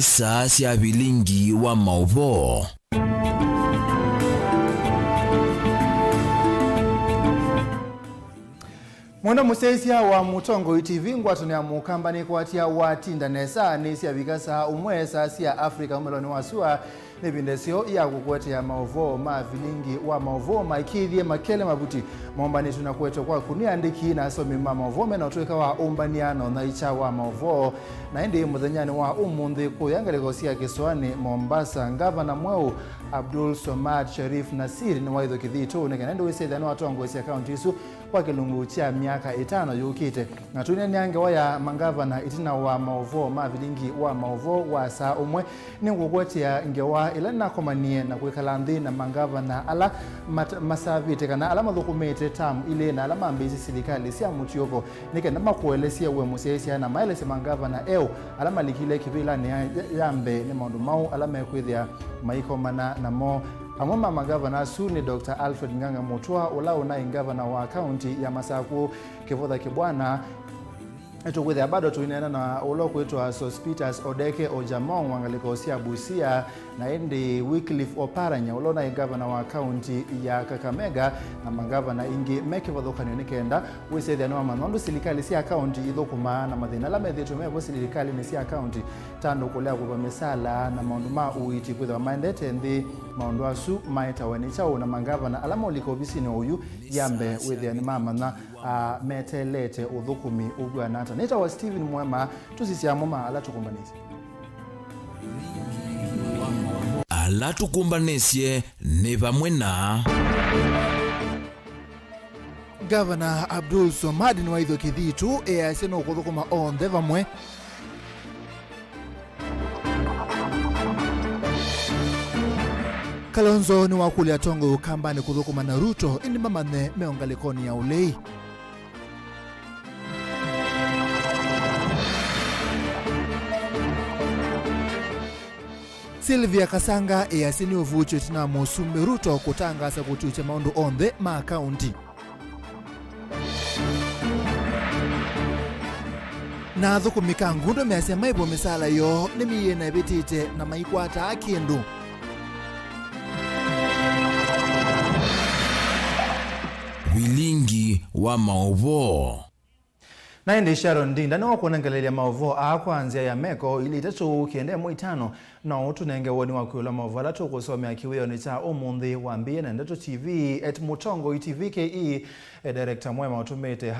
nisa cia Vilingi wa Mauvoo. Mwana musesia wa Mutongo TV ngwatone ya mukambani kwatia watinda nesa nisi ya vikasa umwesa sia Afrika umeloni wasua nebindesio ya kukwete ya Mauvoo ma Vilingi wa Mauvoo maikithie makele mabuti mombani tunakueto kwa kuniandiki na asomi ma Mauvoo mena utuweka wa umbaniano na icha wa Mauvoo na indi mudhanyani wa umundi kuyangaliko sia Kiswani Mombasa Gavana Mweu Abdul Somad Sharif Nasir ni waidho kithito nekenendo wisedhani watu wangu isia kaunti isu kwa kilungu cha miaka 5 yukite na tunyanyange waya mangavana itina wa Mauvoo ma Vilingi wa Mauvoo wa saa umwe ni ngugwetia ngewa ila nakomanie na kuikalandhi na mangavana ala masavite kana ala madhukumete tamu ile na ala mambizi serikali sia mutiyoko nike nama kuelesia uwe musesia na maelese mangavana ala malikile kibila ni yambe ni maundu mau ala mekwithia maikomana na mo amoma magavana suni Dr. Alfred Nganga Mutua ulao na ingavana wa county ya Masaku Kivotha Kibwana eto kwithia bado tuinena na ulo kwitwa Sospitas Odeke Ojamong wangaliko sia Busia na indi Wycliffe Oparanya ulo na ingavana wa county ya Kakamega na magavana ingi mekivotho kanyonikenda wisethia no manondo serikali sia county ithukuma na mathina la methitu mevo serikali ni sia county tando kulea kwa misala na maundu ma uiti kwithwa mandate ndi maundu asu maita wenichao na magavana alama uliko bisini uyu yambe withia ni mama na metelete uthukumi ugwanata neta wa Steven MUEMA tusisia mama ala tukumbanisi ala tukumbanisye ni pamwe na Gavana Abdul Somad ni waidho kithitu aseno kuthukuma onthe vamwe Kalonzo ni wakulia tongo kambani kuthukuma na Ruto indi mamane meongalikoni ya ulei Sylvia Kasanga asini uvucho tina musumbe Ruto kutangasa kutuche maundu onthe ma county na thukumika ngundo measia maibo misala yo nimiye na bitite na maikwata akindu Vilingi wa Mauvoo na indi Sharon Ndinda ni wakuonangalelia Mauvoo akwanzia ya meko ili itatu kiende mwitano na utunenge woni wakuula Mauvoo ala tukusomea kiwio ni cha umundi wambie na Ndeto TV @Mutongo TVKE director MUEMA utumete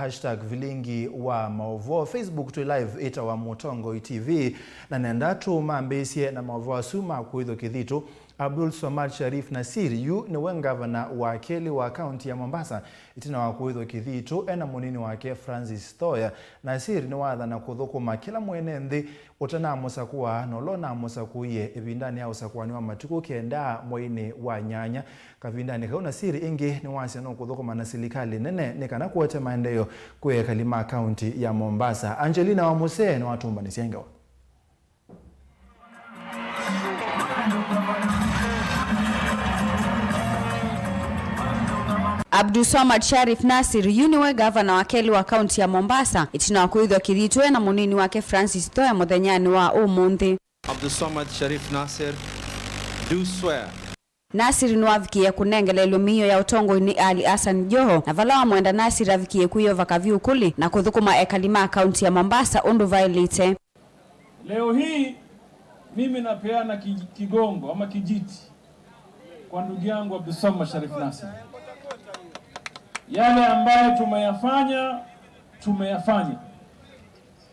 #Vilingi wa Mauvoo Facebook tu live ita wa Mutongo TV na nendatu mambesie na Mauvoo asuma kuidho kithito Abdul Somad Sharif Nasir yu ni wengavana wa keli wa county ya Mombasa itina wa kuidho kithito ena munini wake Francis Thoya Nasir ni watha na kuthukuma kila mwene nthi utana musakuwa nolona musakuye ebindani ya usakuani wa matuku kenda mwaini wa nyanya kavindani kauna Nasir ingi ni wasi no kuthukuma na serikali nene nikana kuwete maendeleo kwe kalima county ya Mombasa Angelina wa Muse ni watumba nisiengawa Abdul Somad Sharif Nasir yuniwe gavana wa keli wa county ya Mombasa itina wakuithwa kithitwe na munini wake Francis Thoya muthenyani wa umundi Abdul Somad Sharif Nasir do swear Nasir ni wavikie kunengelelwe miyo ya utongo ni Ali Hassan Joho na vala wa mwenda Nasir avikie kuyo vakaviu kuli na kuthukuma ekalima county ya Mombasa undu violate. Leo hii mimi napeana kigongo ama kijiti kwa ndugu yangu Abdul Somad Sharif Nasir. Yale ambayo tumeyafanya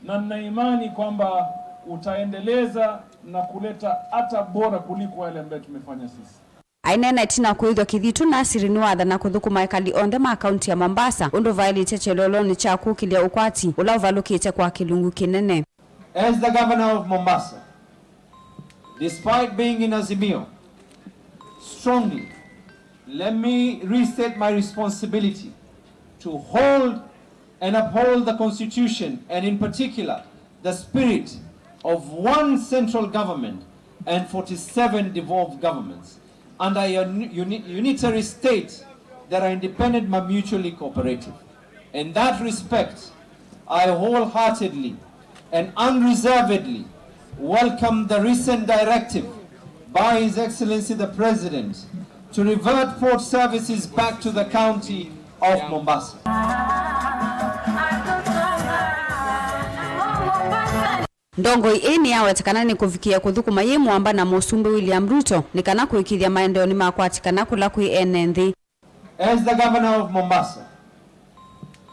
na nina imani kwamba utaendeleza na kuleta hata bora kuliko yale ambayo tumefanya sisi. Ainena itina kuidhwa kithitu Nasir ni watha na kuthukuma ekali onthe ma county ya Mombasa undu violate cheloloni cha kukilia ukwati ula uvalukite kwa kilungu kinene. As the governor of Mombasa, despite being in Azimio, strongly let me restate my responsibility to hold and uphold the Constitution and in particular the spirit of one central government and 47 devolved governments under a unitary state that are independent but mutually cooperative. In that respect, I wholeheartedly and unreservedly welcome the recent directive by His Excellency the President to revert port services back to the county of Mombasa. Ndongo ini yawetekana ni kufikia kuthukuma ye mwamba na Musumbi William Ruto nikana kuikithia maendeleo ni makwatikana kula kui NND. As the Governor of Mombasa,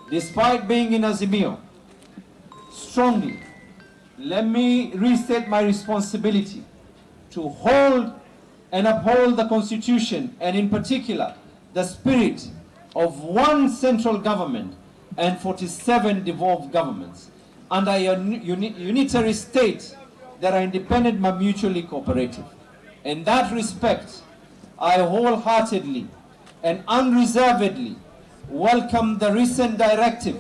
despite being in Azimio, strongly, let me restate my responsibility to hold and uphold the Constitution and in particular the spirit of one central government and 47 devolved governments under a unitary state that are independent but mutually cooperative. In that respect, I wholeheartedly and unreservedly welcome the recent directive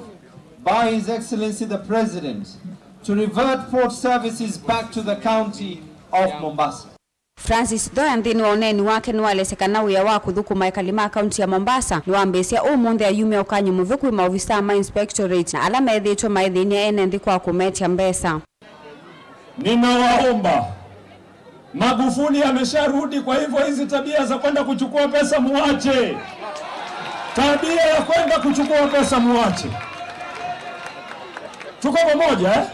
by His Excellency the President to revert port services back to the county of Mombasa. Francis Doya ndini waoneni wake niwalesekana uya wa kuthukuma ekalima kaunti ya Mombasa niwambesia umunthe ayume okanyu muthuku maofisa ma inspectorate na ala methitwe maithini ya NND kwa kumetia mbesa. Ninawaomba, Magufuli amesharudi, kwa hivyo hizi tabia za kwenda kuchukua pesa muache. Tabia ya kwenda kuchukua pesa muache. Tuko pamoja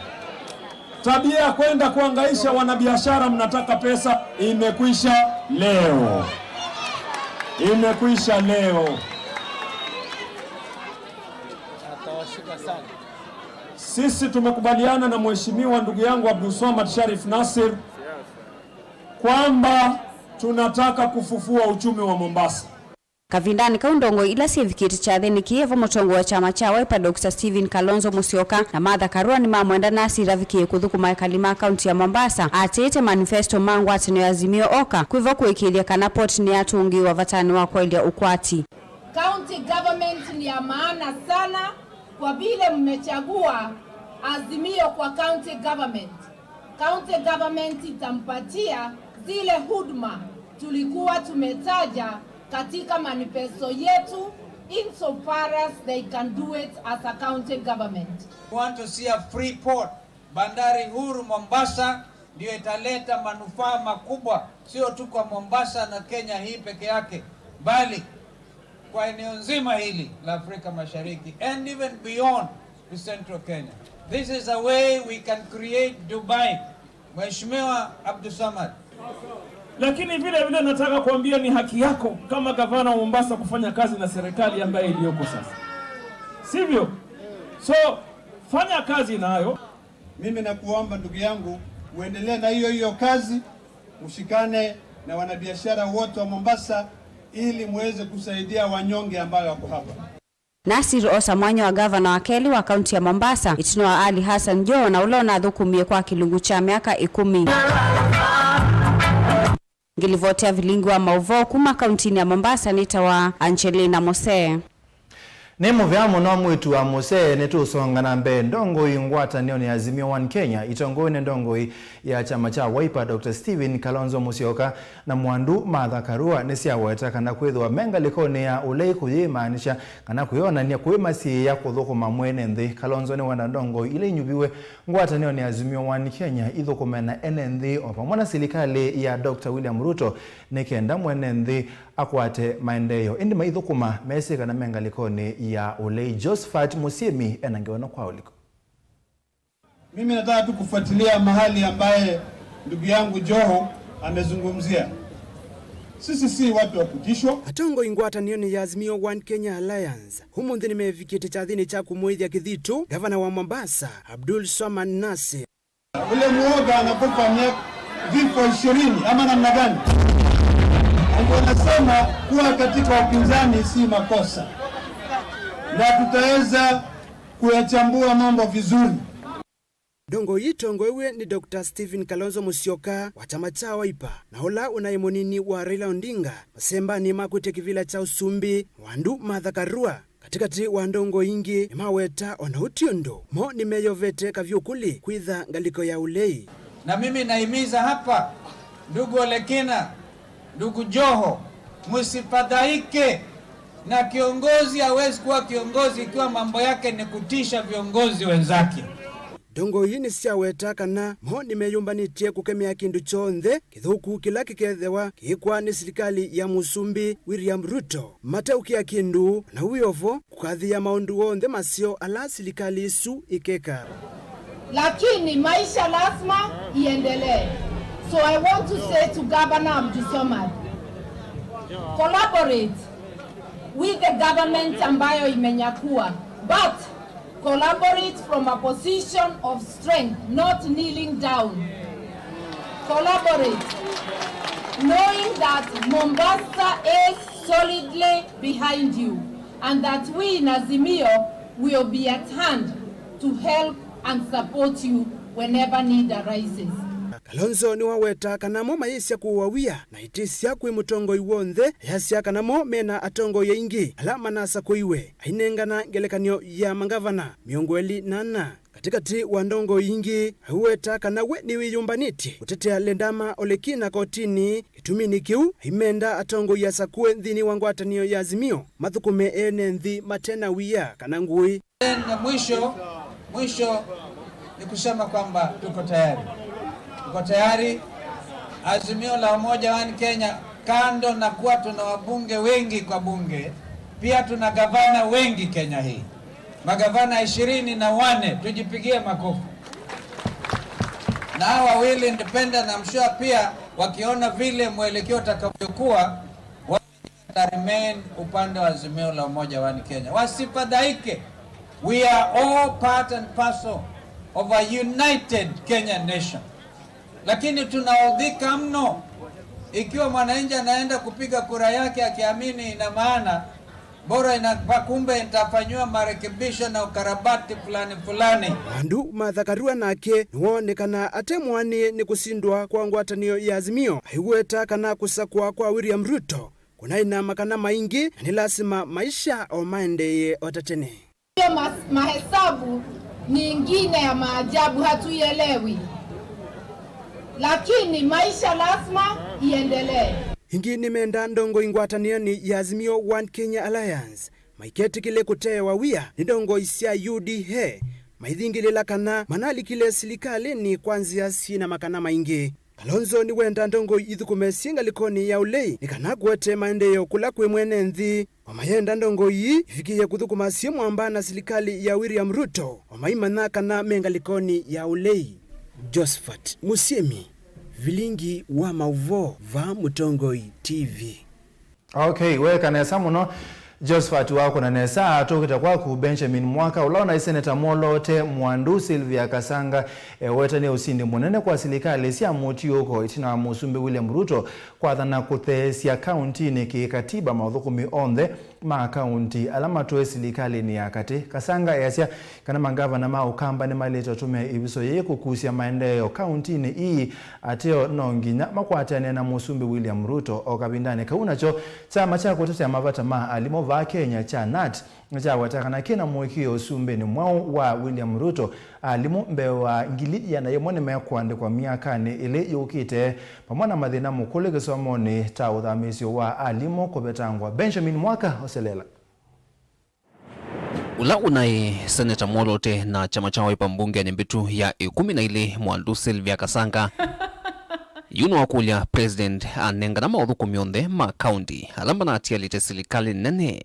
Tabia ya kwenda kuangaisha wanabiashara mnataka pesa imekwisha leo. Imekwisha leo. Sisi tumekubaliana na mheshimiwa ndugu yangu Abdulswamad Sharif Nasir kwamba tunataka kufufua uchumi wa Mombasa. Kavindani kaundongo ila sivikiti cha thini Kievo mutongo wa chama cha Wiper Dr. Stephen Kalonzo Musyoka na Martha Karua ni mamwenda nasi ravikie kuthukuma ekalima kaunti ya Mombasa atete manifesto mangu atino Azimio oka kuiva kuikilia kana port ni atungi wa vatani wa kwailia ukwati. County government ni ya maana sana kwa vile mmechagua Azimio kwa county government. County government itampatia zile huduma tulikuwa tumetaja katika manifesto yetu insofar as they can do it as a county government. We want to see a free port. Bandari huru Mombasa ndio italeta manufaa makubwa sio tu kwa Mombasa na Kenya hii peke yake bali kwa eneo nzima hili la Afrika Mashariki and even beyond to Central Kenya. This is a way we can create Dubai. Mheshimiwa Abdulswamad. Lakini vile nataka kuambia ni haki yako kama gavana wa Mombasa kufanya kazi na serikali ambayo iliyoko sasa. Sivyo? So, fanya kazi nayo. Mimi nakuomba ndugu yangu uendelee na hiyo kazi, mshikane na wanabiashara wote wa Mombasa ili muweze kusaidia wanyonge ambao wako hapa. Nasir Osamwanyo wa gavana wa Keli wa kaunti ya Mombasa itinwa Ali Hassan Joho na ulona thukumie kwa kilungu cha miaka 10. Ngilivotea Vilingi wa Mauvoo kuma kaunti ya Mombasa nitawa Angelina Mose. Nemo vyamu no mwitu wa Mose netusonga na mbe ndongo ingwata niyo ni Azimio One Kenya itongoi ne ndongo ya chama cha Wiper Dr. Stephen Kalonzo Musyoka na mwandu Martha Karua nesia weta kana kwithwa menga likone ya ulei kuyimaanisha kana kuyona ni kuimasi ya kuthukuma mwene nthi. Kalonzo ni wana ndongo ile nyubiwe ngwata niyo ni Azimio One Kenya ithukumena NND opamwana serikali ya Dr. William Ruto nekenda mwene nthi akwate maendeleo indi maithukuma mesi kana menga likone ya ulei. Josephat Musiemi enangeona kwa uliko. Mimi nataka tu kufuatilia mahali ambaye ndugu yangu Joho amezungumzia. Sisi si watu wa kutishwa. Atongo ingwata nioni ya Azimio One Kenya Alliance. Humu ndini mevikite cha dhini cha kumuithia kithitu gavana wa Mombasa Abdulswamad Nasir. Ule muoga anakufa vifo 20 ama namna gani? Anasema kuwa katika upinzani si makosa. Na tutaweza kuyachambua mambo vizuri. Dongo yitongo iwe ni Dr. Stephen Kalonzo Musyoka wa chama cha Wiper na hola unayemonini wa Raila Odinga masemba ni makute kivila cha Usumbi wandu Martha Karua katikati wa ndongo ingi maweta onautiondo mo ni meyovete kavyukuli kwitha ngaliko ya ulei. Na mimi naimiza hapa ndugu Olekina, ndugu Joho, msifadhaike na kiongozi hawezi kuwa kiongozi ikiwa mambo yake ni kutisha viongozi wenzake. Dongo hii ni siaweta kana mo nimeyumbanitie kukemea kindu chonthe kithuku kila kikethewa kikwa ni serikali ya Musumbi William Ruto mataukia kindu na uyovo kukathia maundu wonthe masio ala serikali isu ikeka. Lakini maisha lazima iendelee. So I want to say to Governor Abdulswamad, collaborate with the government ambayo imenyakua, but collaborate from a position of strength, not kneeling down. Collaborate, knowing that Mombasa is solidly behind you and that we in Azimio will be at hand to help and support you whenever need arises. Kalonzo ni waweta kanamo mayesya kuwawia na itisya kwi mutongo iwonthe yasya kanamo mena atongo ya ingi ala manasa kuiwe ainengana ngelekanyo ya mangavana miongweli nana katikati wa ndongo ingi hauweta kanawe ni wiyumbaniti utetea lendama olekina kotini kitumini kiu imenda atongo ya sakue nthini wa ngwatanio ya Azimio mathukume ene nthi matena wia kanangui. Mwisho ni kusema kwamba tuko tayari. Azimio la Umoja wa Kenya, kando na kuwa tuna wabunge wengi kwa bunge, pia tuna gavana wengi Kenya hii. Magavana 24, tujipigie makofi. Na hawa wawili independent, I'm sure pia wakiona vile mwelekeo utakavyokuwa remain upande wa Azimio la Umoja wa Kenya. Wasifadhaike. We are all part and parcel of a united Kenyan nation. Lakini tunaudhika mno ikiwa mwananchi anaenda kupiga kura yake akiamini ina maana bora kumbe itafanywa marekebisho na ukarabati fulani. Andu mathakarua nake niwonekana atemwani ni kusindwa kwa ngwatanio ya Azimio aiweta kana kusakwa kwa William Ruto kunaina makana maingi na ni lazima maisha o maendeye otatene. Mahesabu ni ingine ya maajabu hatuielewi. Lakini maisha lazima iendelee. Ingi nimenda ndongo ingwataniani ya Azimio One Kenya Alliance maiketi kile kutewa wia ni ndongo isya UDA maithingilila kana manali kile serikali ni kwanzia sina makana maingi. Kalonzo ni wenda ndongo ithukume singa likoni ya ulei ni kana gwete maendeyo kula kwe mwene nthi wamayenda ndongo hii ifikie kuthukuma siyo mwamba na serikali ya William Ruto wamaimana kana menga likoni ya ulei. Josephat Musiemi, Vilingi wa Mauvoo va Mutongoi TV. Okay, weka nesa muno Josephat wako na nesa atokita kwaku Benjamin Mwaka ulaona Senator Molote Mwandu Sylvia Kasanga wetani usindi munene kwa serikali sia mutioko itina Musumbi William Ruto kwa thana kuthesia county ni kikatiba maudhukumi onthe ma county alama tuwe serikali ni yakati Kasanga yasia kana mangavana ma ukamba ni maleta tume ibiso yeye kukusia maendeleo county ni ii ateo nonginya makwatane na Musumbi William Ruto okabindane kaunacho chama cha kutetea mavata ma alimo va Kenya cha NAT cha watakana kina mwekio Usumbeni mwao wa William Ruto alimo mbewa ngili ya na yemone mekwande kwa miakani ile yukite pamwana mathina mukule gesomoni ta uthamisi wa alimo kobetangwa. Benjamin Mwaka oselela ula unai Senator Molote na chama cha Wiper mbunge ni mbitu ya 12 Mwandu Sylvia Kasanga yuno wakulia president anenga na maudhuku mionde ma county alamba na atia lite serikali nene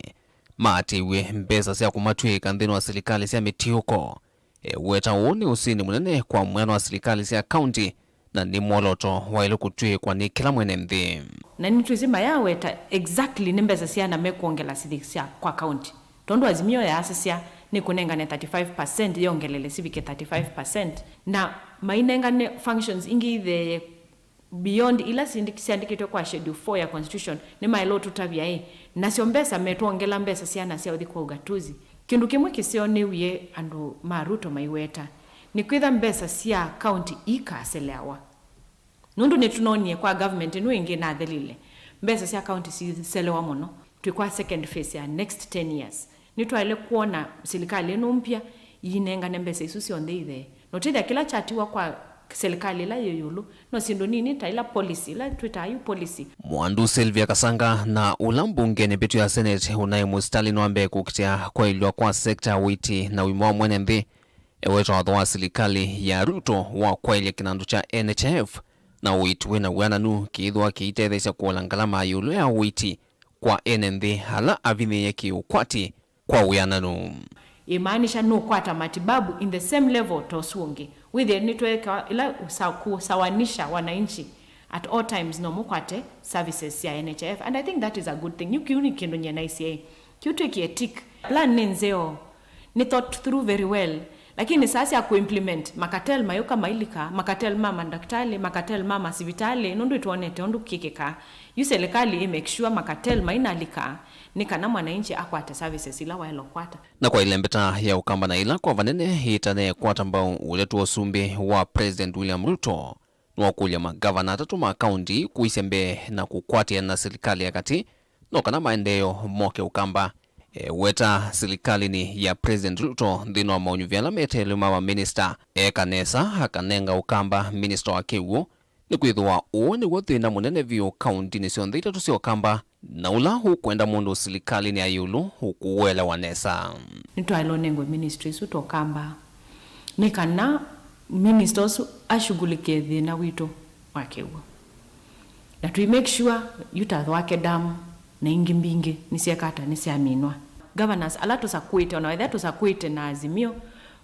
maatiwe mbeza siya kumatwe kandhino wa serikali siya mitioko weta uoni usini munene kwa mweno wa serikali siya county na ni Moloto wailu kutwe kwa ni kila mwene mdhi na nituizima ya weta exactly nimbeza siya na mekuongela siya kwa county tondo Azimio ya asisia ni kunenga ne 35% yongelele sivike 35% na mainenga ne functions ingi the beyond ila sindikito kwa schedule 4 ya constitution ni mailo tutavya na sio mbesa metuongela mbesa siana sia udhi kwa ugatuzi kindu kimwe kisio ni wiye andu Maruto maiweta ni kwitha mbesa sia county ikaselewa nundu netunonie kwa government inu ingi na thelile mbesa sia county si selewa mono tukwa second phase ya next 10 years nitwaile kuona serikali enu mpya yinenga nembesa isusi on the notida kila chatiwa kwa serikali la yoyulu no sindo nini taila policy la twitayu policy. Mwandu Sylvia Kasanga na ulambunge ni bitu ya Senate unaye Stalin wambe kukitia kwa ilwa kwa sekta witi na wimo mwene mdhi eweto wa serikali ya Ruto wa kwailia kinandu cha NHF na uitu wina wananu kiithwa kiitethesya kuola ngalama yulu ya uiti kwa NND hala avine yaki ukwati kwa uyananu. Imaanisha no kwata matibabu in the same level tosuonge with the network ila kusawanisha wananchi at all times no mukwate services ya NHF, and I think that is a good thing. Yukiuni kindu nya ICA kiutu kietik plan nenzeo ni thought through very well, lakini sasa ya kuimplement makatel mayuka mailika makatel mama daktari makatel mama sivitali nundu tuone tondu kikeka yu serikali make sure makatel mainalika nikana mwananchi akwata services ila waelo kwata na kwa ile mbeta ya ukamba na ila kwa vanene hitane kwata mbao uletu usumbi wa President William Ruto nwakulia magavana atatu ma county kuisembe na kukwatia na serikali ya kati no kana maendeleo moke ukamba weta serikali ni ya President Ruto ndino wa maunyuviana meteluma wa minister kanesa hakanenga ukamba minister wa kewo ni kuithwa uo ni wathina munene vyo county ni sionde itatu sio kamba na ula hukwenda mundu serikali ni ayulu hukuwela wanesa nito alonengwe ministries utokamba nikana ministers ashugulike thina wito wakewo na tu make sure yutathwake damu na ingi mbingi nisiakata nisiaminwa governors alatu sakuite ona whether tusakuite na azimio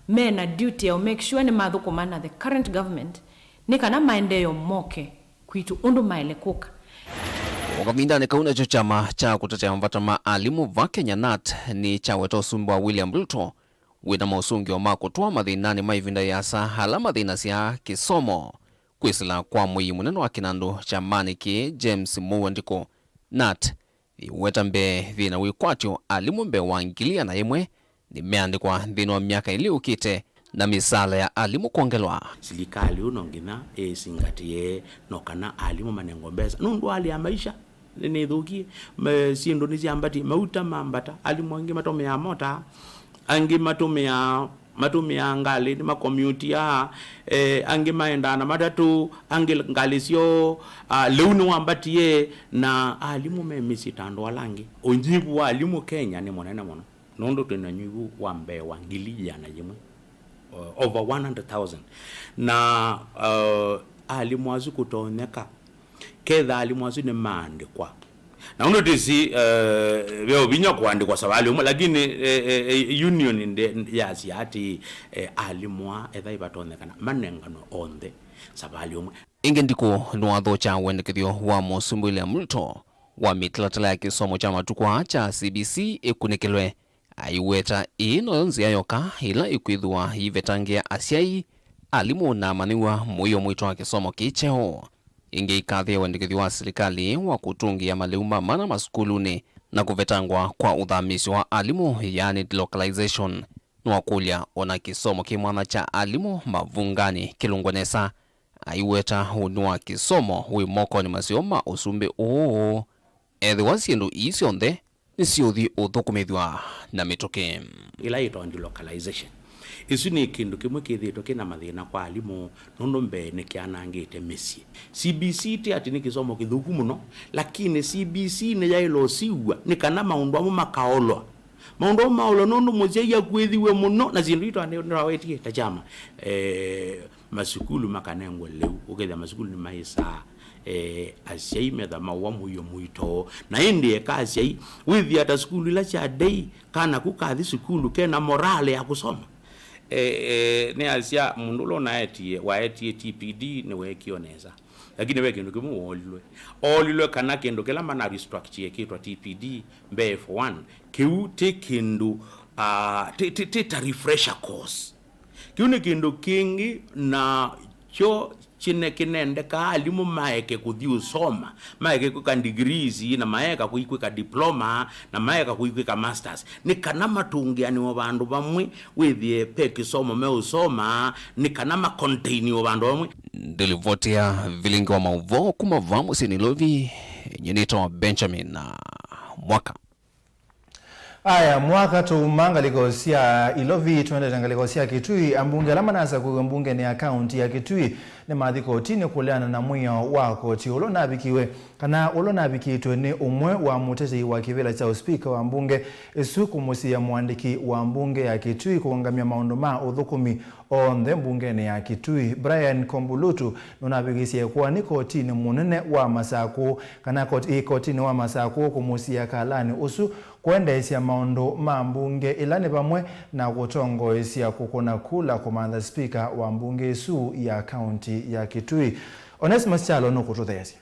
mena duty ya make sure ni mathukumana the current government nikana maendeleo moke kwitu undu maelekuka wakaminda ni kauna cho chama cha kutetea mvatama alimu va Kenya NAT ni cha weto usumbi wa William Ruto wina mausungi wa mako tuwa madhinani maivinda yasa hala madhina siya kisomo kwisila kwa mwi muneno wa kinandu cha maniki James Mauvoo ndiko NAT weta mbe vina wikwatyo alimu mbe wangilia na imwe ni meandikwa dhino wa miaka ili ukite na misala ya alimu kuongelwa serikali unongina singatie nokana alimu manengombeza nundu ali ya maisha ni dhuki sindo nizi ambati mauta mambata alimu wangi matome ya mota angi matome ya ngali ni makommunity ya angi maenda na matatu angi ngalisio leunu wambati ye na alimu memisi tando walangi onjibu wa alimu Kenya ni monene mono nondo tenanyugu wambe wangilia na jimwe over 100,000 na alimu wazu kutoneka kedha alimu wazu ni maandikwa na uno tisi veo vinya kuandikwa sawa alimu lakini union ya siati alimu edha ibatonekana manengano onde sawa alimu inge ndiko nuadho cha wendekithio wa musumbi William Ruto wa mitilatala ya kisomo cha matukwa cha CBC ekunekelwe aiweta ino nzia yoka ila ikuithwa ivetangia asiai alimu na maniwa muyo mwito wa kisomo kicheo inge ikathia wendekithio wa serikali wa kutungia maleuma mana maskuluni na kuvetangwa kwa udhamisi wa alimu yani delocalization nwakulia ona kisomo kimwana cha alimu mavungani kilungwenesa aiweta unua kisomo wimoko ni masioma usumbe ethi wasiendu isionde nisiuthi uthukumithwa na mitoke ila ito delocalization isu ni kindu kimwe kithito kina mathina kwa alimu nondo mbe ni kianangite misi CBC ti ati ni kisomo kithuku muno lakini CBC ni yailo siwa ni kana maundu amu makaolwa maundu maolo nondo muzia ya kwethiwe muno na zindu ito anawetie tachama masukulu makanengwe leu uketha masukulu ni maisa asiai metha mawamu yo muito na indi ekasiai withi ata skulu ila cha day kana kukathi skulu kena morale ya kusoma ne asia mundu lo naetie waetie TPD ne wekioneza lakini weke ndo kimu olilwe kana kendo kela mana restructure kitwa TPD mbe F1 kiu tekindu te refresher course kiune kendo kingi na cho chine kinende ka alimu maeke kuthi usoma maeke kuka degrees na maeka kuikweka diploma na maeka kuikweka masters ni kana matungiani wa bandu bamwe withie peki somo me usoma ni kana ma contain wa bandu bamwe delivotia Vilingi wa Mauvoo kumavamu sinilovi nyenito Benjamin na mwaka Aya mwaka tumangalikosia ilovi tuende tangalikosia Kitui ambunge la manasa kwa mbunge ni akaunti ya Kitui ni mathiko tini kuleana na mwiyo wa koti ulona bikiwe kana ulona bikitwe ni umwe wa mutezi wa kivila cha speaker wa mbunge isuku musi ya mwandiki wa mbunge ya Kitui kuangamia maondo ma udhukumi onde mbunge ni ya Kitui Brian Kombulutu nunabigisia kuwa ni kotini munene wa Masaku kana kotini wa Masaku kumusi ya kalani usu kuendesha maondo ma mbunge ilani pamwe na kutongoesha kukona kula komanda speaker wa mbunge isu ya county ya Kitui. Onesmus Chalo no kututhesi.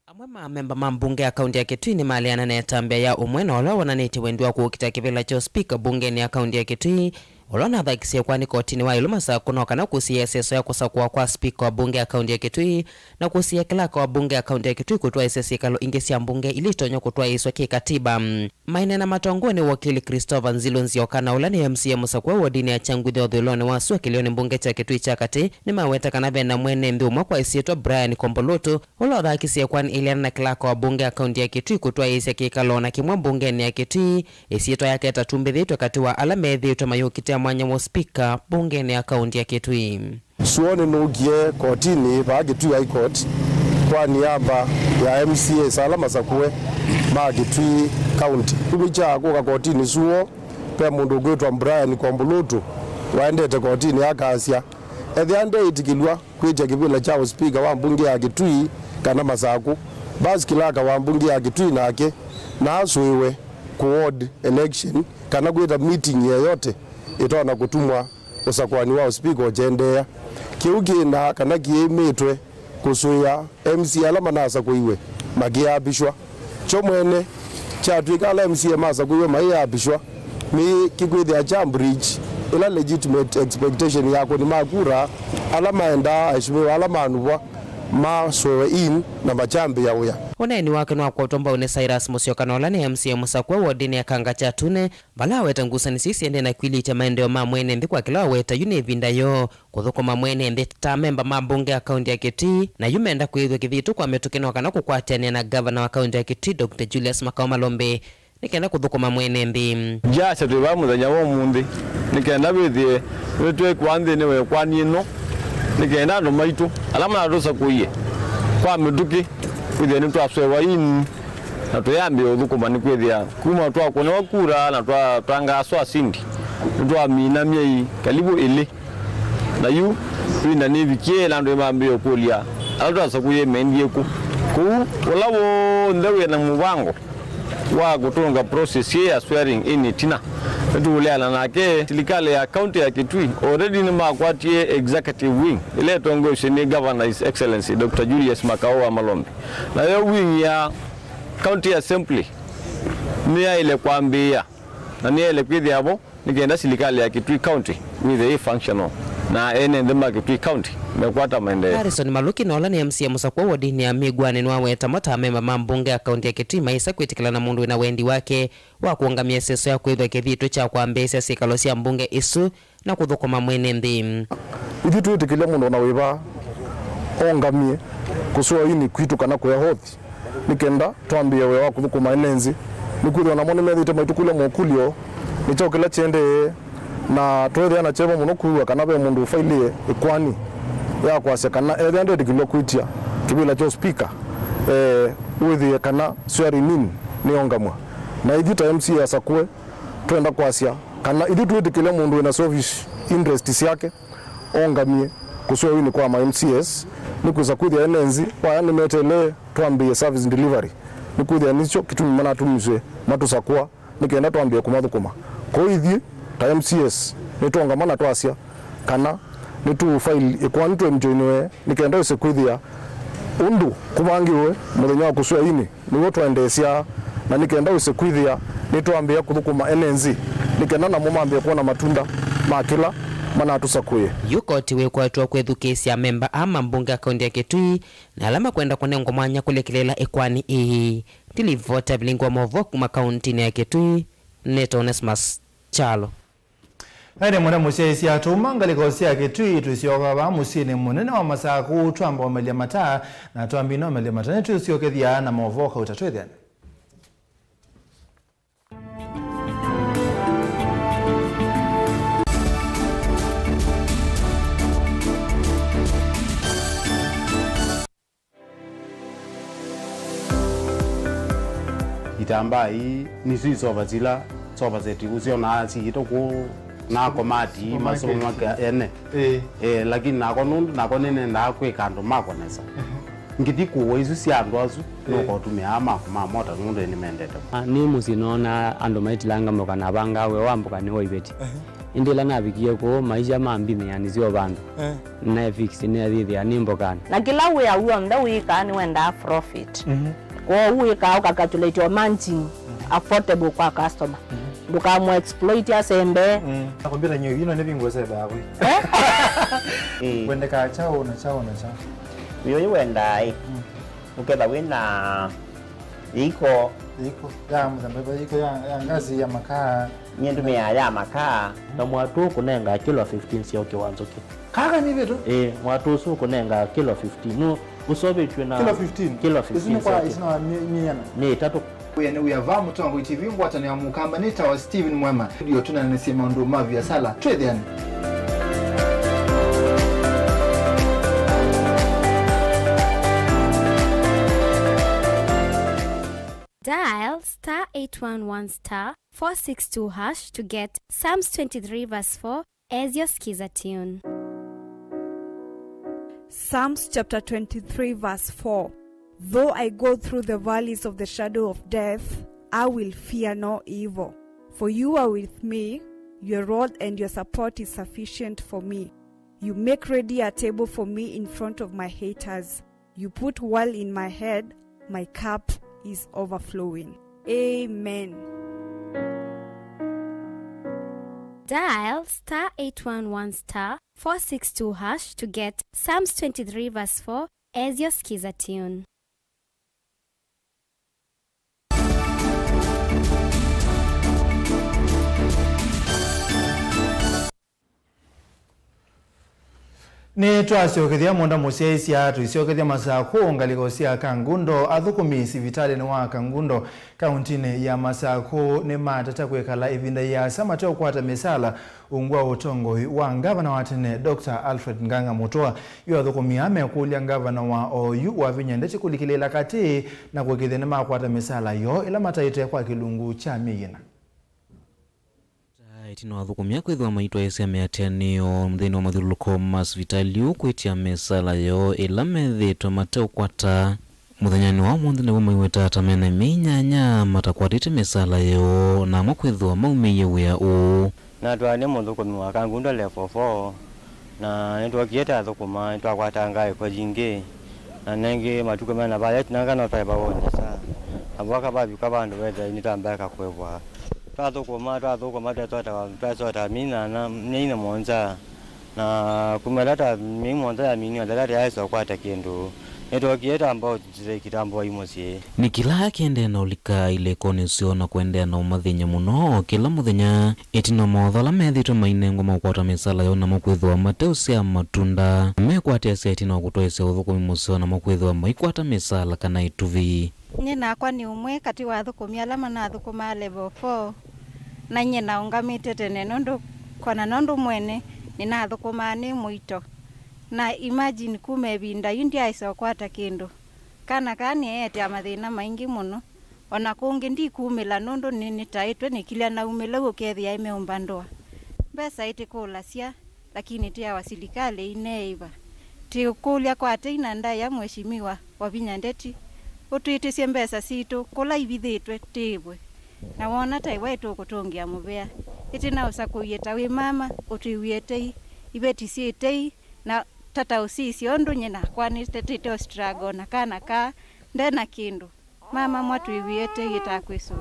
Amwe memba mambunge ya kaunti ya Kitui ni maliana na tambia ya umwena ola wananeti wendiwa kuukita kivila cho speaker bunge ni ya kaunti ya Kitui olona dhakisia kwa ni kotini wa iluma saa kunoka na kusia seso ya kusakuwa kwa speaker wa bunge ya kaunti ya Kitui na kusia kilaka wa bunge ya kaunti ya Kitui kutua isesi kalo ingesi ya mbunge ilitonyo kutua iswa kikatiba. Maine na matongo ni wakili Christopher Nzilonzioka na ulani MCA Musakwa wa dini ya Changuthi Odhiloni wasua kilioni mbunge cha Kitui chakati ni maweta kanabia na mwene mbiuma kwa isietwa Brian Kombulutu ulo dhakisia kwa ni iliana na kilaka wa bunge ya kaunti ya Kitui kutua isi kikalo na kimwa mbunge ni ya Kitui isietwa yake tatumbithi katiwa alamethi utamayukite mwanya wa speaker bunge ni akaunti ya Kitui. Suone nugie kotini ba Kitui High Court kwa niaba ya MCA salama sakwe ma Kitui County. Kubicha kwa kotini suo pe mundu gwetwa Brian Kombulutu waendete kotini akasia. Ethi ande itikilwa kweja kibila cha speaker wa bunge ya Kitui kana Masaku. Basi kilaka wa bunge ya Kitui nake na asuiwe kuward election kana kweta meeting yoyote itona kutumwa usakwani wa speaker jendea kiuki na kana kiemetwe kusuya MC alama nasa kuiwe magiabishwa chomwene chatwika ala MC masa kuiwe maiabishwa mi kigwethe a bridge ila legitimate expectation yako ni makura alama enda ashwe alama anwa ma sowe in na machambi ya uya Oneni wake nwa kwa utomba une Cyrus Musyoka na olani MCA Musakwa wa dini ya kanga cha tune bala weta ngusa ni sisi ende na kwili cha maendeleo ma mwene mbi kwa kila weta yune vinda yo kuthuko ma mwene mbi ta memba mabunge ya kaunti ya Kitui na yumeenda kuithwa kithitu kwa metukeno wakana kukwatiania na governor wa kaunti ya Kitui Dr. Julius Makao Malombe nikenda kuthuko ma mwene mbi jasha tuwa muthenya wa mundi nikenda bithie wetwe kwanthi ni we kwanino nikenda ndo maitu alama adosa kuiye kwa mituki kwithia ni twaswewa in na tuyambi uthukuma ni kwithia kuma twakona wakura na twangaswa asindi twamina miei karibu ili na yu twina ni vikie na ndo mambio kulia alotasa kuye mendie ku ulawo ndewe na mubango wa kutunga process ya swearing in tina tuuliana nake serikali ya county ya Kitui already ni makwatie executive wing ile tongoshi ni governor his excellency Dr. Julius Makao Malombe na hiyo wing ya county assembly ni ile kwambia na ni ile kwidhi hapo nikienda serikali ya Kitui county with a functional na ene ndema Kitui county mekwata maendeleo. Harrison Maluki na olani MCA Musakwa wa dini ya migwani nwa weta mata memba mambunge ya kaunti ya Kitui maisa kwitikila na mundu na wendi wake wa kuangamia seso ya kwithwa kithitu cha kwambesa sikalosi ya mbunge isu na kuthukuma mwene nthi. Ithitu itikile mundu na wiba ongamie kusua ini kwitu kana kwa hothi nikenda twambia we wa kuthukuma enenzi nikwithwa na mone methite maitukule mokulio nichokela chende na twethe ana chema muno kuwa kana be mundu failie ikwani ya kwase kana ende dikilo kwitia kibila cho speaker withi kana swearing in ni ongamwa na ithita MC asakwe twenda kwasia kana ithitu dikile mundu na service interest yake ongamie kuswearing in kwa ma MCS ni kuza kuthia enenzi kwa yani metele twambie service delivery ni kuthia nicho kitu mana tumizwe matusakwa nikenda twambie kumathukuma ko ithi ta MCS nitonga mana twasia kana nitu file ikwantu mjoinwe nikenda use kwithia undu kubangiwe muthenya wa kusua ini niwo twendesia na nikenda use kwithia nitwambia kuthukuma enenzi nikenda na mumambia kuona matunda makila mana tusakuye yukoti we kwatwa kwethukisia memba ama mbunge akaunti ya Kitui na alama kwenda kunengo mwanya kulekelela ikwani ii tilivota Vilingi wa Mauvoo kuma kaunti ya Kitui Neto Onesmus Chalo. Hene mwana musisi ya tumangalikosia Kitui tusioka wa musini munene wa Masaku tuamba wamelia mataa na tuambino wamelia mataa netu usiokethia na Mauvoo kautatwethia. itamba hii ni sisi soba zetu usio na si ito na komati masomo maka ene lakini nako nene na kwekando makonesa ngiti kuwo isu si andu asu no kotumia ama mota mundu ni mendete ni musinona ando maitilanga moka na banga we wambuka ni oibeti indila nabikie ko maisha mambime yani sio bandu na fix ni adhithi ani mbokani na kila we auo nda wika ni wenda profit kwa uwe ka calculate managing affordable kwa customer buka mo exploit ya sembe nakwambia nyewe ino ne bingo sebe hapo wende ka chao na chao yo wenda ukenda wina iko ya mzambeba iko ya ngazi ya makaa nyendumia ya makaa na mwatu kunenga kilo 15 sio kiwanzo ki kaka ni vitu mwatu su kunenga kilo 15 no usobe tuna kilo 15 isino miana ni tatu uyane uyava mutongo TV ngwatani ya mukamba nita wa Steven Mwema ndio tunanasema ndo mavi ya sala trade yani Dial *811*462# to get Psalms 23 verse 4 as your skiza tune. Psalms chapter 23 verse 4. Though I go through the valleys of the shadow of death, I will fear no evil. For you are with me, your rod and your support is sufficient for me. You make ready a table for me in front of my haters. You put oil in my head, my cup is overflowing. Amen. Dial *811*462# to get Psalms 23 verse 4 as your skiza tune. ni twasiokethia monda musiaisia tuisiokethia Masako ngaliko sia Kangundo athukumi sivitali ni wa Kangundo kauntini ya Masako ni matata kwekala ivinda ya samateo kwata misala ungwa utongo wa ngavana wa tene Dr. Alfred Nganga Mutua yu athukumi amekulia ngavana wa OU wa vinyendeti kulikilela kati na kwekethia ni makwata misala yo ila mataite kwa kilungu cha miyina itino athukumia kwithwa maitwa ese meatianio mthini wa mathuluko masvitaliu kwitia mesala yo ila methitwa mateo kwata muthanyani wa mwanthine wa maiweta tamene minyanya matakwatite mesala yo na mwakwithwa maumiye wia u na twane muthukumi wa Kangundo level 4 na nitwakieta athukuma twakwata ngai kwa jingi na nengi matuko mena baya tinanga no taiba wonye sa abwaka babi ka bandu wetha nitambaka kwebwa twathukuma twasota mina na nina monza na kumelata mimonza ya mini ndala yaisa kwata kindu nitwakieta ambao zile kitambo imosie ni kila kende na ulika ile kone sio na kuendea na umathinya muno kila muthenya itino mothala methitwe mainengo makwata misala yo na makwithwa mateu cia matunda mekwatia seti na kutoesa uthukumi musio na makwithwa maikwata misala kana ituvi nyina kwa ni umwe kati wa thukumi alama na thukuma level 4 na nyina ungamite tene nondo kona nondo mwene nina thukuma ni muito na imagine kumebinda yundi aisa kwata kindu kana kani ete amathina maingi muno ona kungi ndi kumila nondo nini taitwe nikilia na umela gukethia imeumba ndoa mbesa ite kulasia lakini tia wasilikale ineiva ti kulia kwate ina ndaya mheshimiwa wa Vinyandeti utuitisie mbesa situ kula ibithitwe tibwe na wona taiwetu kutungia mubea itina usakuyeta we mama utuiwetei ibetisietei na tata usisi ondu nyina kwani tetete struggle na kana ka ndena kindu mama mwatu iwetei itakwiswa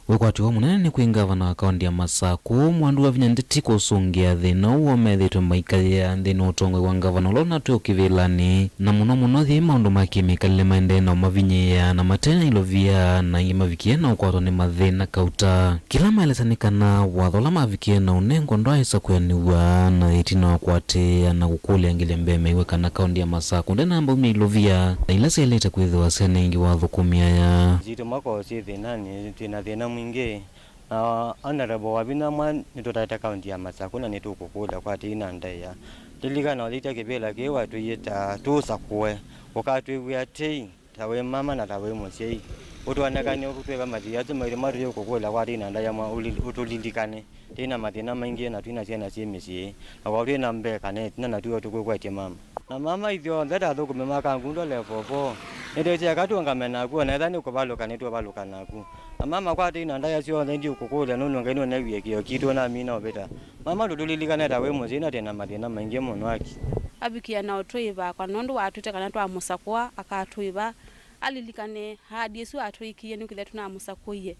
wikwati wa munene ni kwingavana wa kaunti ya Masako mwandu wa Vinyandeti kusungia thina uo methitwe maikalia nthini utongwe wa ngavana ulona twe ukivilani na muno thi maundu makimikalile maende na mavinyia na matena ilovia na imavikie na ukwatwa ni mathina kauta kila maelesanikana wathola mavikie na unengo ndo aisa kuyaniwa na itina wakwate na kukulia ngile mbeme iwe kana kaunti ya Masako ndena amba umia ilovia na ila sielete kwithwa sene ingi wathukumia ya zito mako si thinani tina thina mwingi na honorable wabina mwan nitotata kaunti ya Masako na nitukukula kwa tina ndaya tiligana walita kibela ke watu yeta tusakwe wakati wiate tawe mama na tawe mosei utwanekane utweka mathia tumari mari ukukula kwa tina ndaya ma utulindikane tina mathina maingi na twina ciana cie micii na kwa twina mbeka ne na tuo tukukwetie mama na mama ithio ndeta thukume makangundo lepopo ndio cia katwangamena kuo na thani kubaluka ne tubaluka naku na mama kwa tina ndaya cio ndi ukukula nunu ngaino na wiekio kitu na mina obeta mama tulilikane ta we muzina tena mathina maingi muno aki abikia na otwiba kwa nondu watute kana twa musakwa akatwiba alilikane hadi Yesu atwikie nikithe tuna musakuye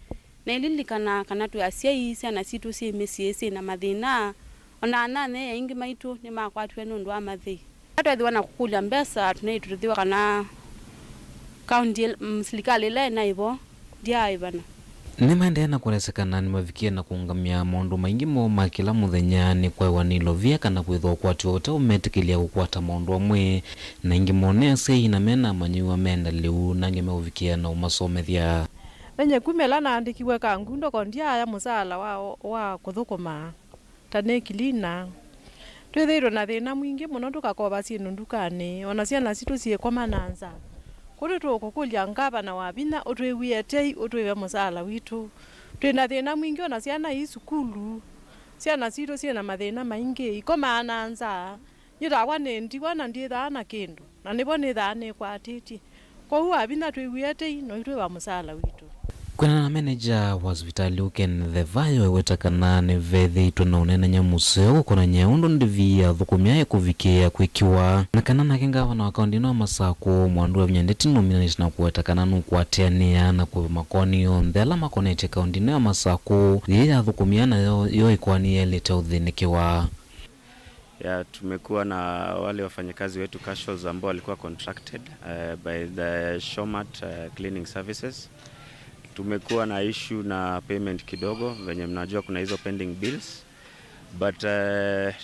na ililikana kana tu asiaisi na situ si mesiesi na mathina ona nane ingi maitu ni makwatwe nundu wa mathi atwethiwa na kukulia mbesa tunaituthiwa kana county serikali le na ibo dia ibana nimaendeana kuresekana nimavikie na kuungamia maundu maingi mo kila muthenya ni kwa nilovia kana kwithwa kwatwa uta umetikilia gukwata maundu amwe na ingi mone sei na mena manyiwa menda liu na ngeme uvikia na umasomethia enye kumela na andikiwe kangundo kondia ya musala wa kuthukuma tane kilina twithirwo na thina mwingi muno tukakoba cienu ndukani ona ciana citu cie kwa mananza kuri tukukulia ngaba na wabina utwiwietei utwiwe musala witu twina thina mwingi ona ciana i sukulu ciana citu ciena mathina maingi iko mananza nyirawa nendiwa na nditha na kindu na nibo nithane kwatiti kwa huwa abina twiwietei no itwiwa musala witu kuna na manager wa hospitali uken the vayo ewetakana ne vethi tuna unena nyamuseo kuna nyeundo ndivia thukumia kuvikia kwikiwa na kana na kinga na akaunti no masako mwandu wa nyandeti nomination na kuwetakana no kwateania na kwa makoni ndela makonete akaunti no masako ya thukumia na yo ikwani elete uthinikiwa ya tumekuwa na wale wafanyakazi wetu casuals ambao walikuwa contracted by the Showmat cleaning services. Tumekuwa na issue na payment kidogo venye mnajua kuna hizo pending bills but